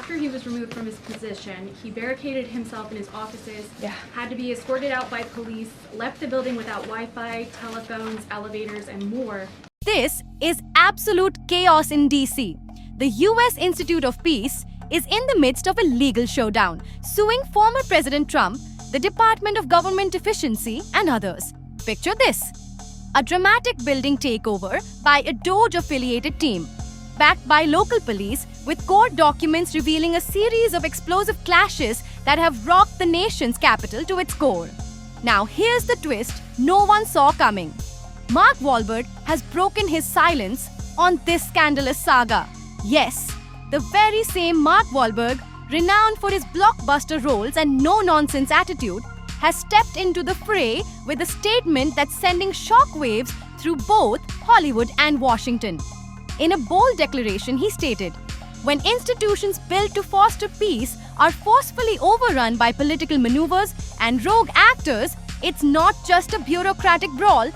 after he was removed from his position, he barricaded himself in his offices, had to be escorted out by police, left the building without Wi-Fi, telephones, elevators, and more. This is absolute chaos in DC. The US Institute of Peace is in the midst of a legal showdown, suing former President Trump, the Department of Government Efficiency, and others. Picture this: a dramatic building takeover by a Doge-affiliated team, backed by local police, with court documents revealing a series of explosive clashes that have rocked the nation's capital to its core. Now here's the twist no one saw coming. Mark Wahlberg has broken his silence on this scandalous saga. Yes, the very same Mark Wahlberg, renowned for his blockbuster roles and no-nonsense attitude, has stepped into the fray with a statement that's sending shockwaves through both Hollywood and Washington. In a bold declaration, he stated, "When institutions built to foster peace are forcefully overrun by political maneuvers and rogue actors, it's not just a bureaucratic brawl,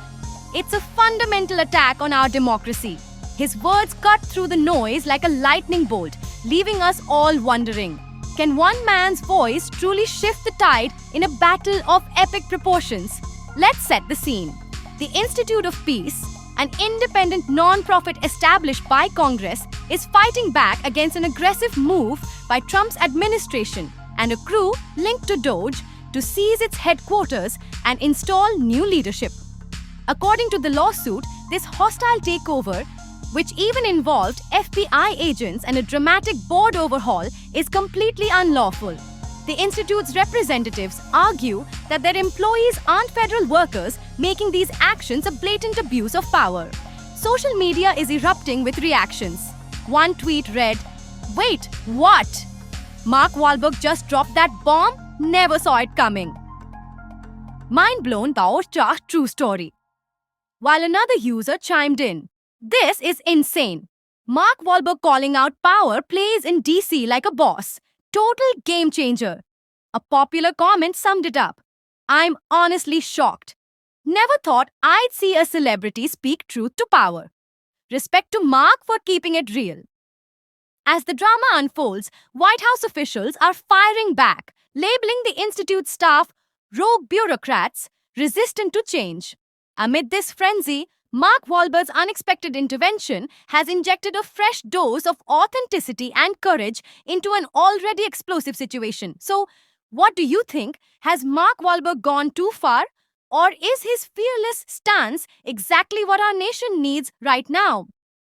it's a fundamental attack on our democracy." His words cut through the noise like a lightning bolt, leaving us all wondering, can one man's voice truly shift the tide in a battle of epic proportions? Let's set the scene. The Institute of Peace, an independent non-profit established by Congress, is fighting back against an aggressive move by Trump's administration and a crew linked to Doge to seize its headquarters and install new leadership. According to the lawsuit, this hostile takeover, which even involved FBI agents and a dramatic board overhaul, is completely unlawful. The Institute's representatives argue that their employees aren't federal workers, making these actions a blatant abuse of power. Social media is erupting with reactions. One tweet read, "Wait, what? Mark Wahlberg just dropped that bomb? Never saw it coming." Mind blown by our true story. While another user chimed in, "This is insane. Mark Wahlberg calling out power plays in DC like a boss. Total game changer." A popular comment summed it up. "I'm honestly shocked. Never thought I'd see a celebrity speak truth to power. Respect to Mark for keeping it real." As the drama unfolds, White House officials are firing back, labeling the Institute staff rogue bureaucrats resistant to change. Amid this frenzy, Mark Wahlberg's unexpected intervention has injected a fresh dose of authenticity and courage into an already explosive situation. So, what do you think? Has Mark Wahlberg gone too far? Or is his fearless stance exactly what our nation needs right now?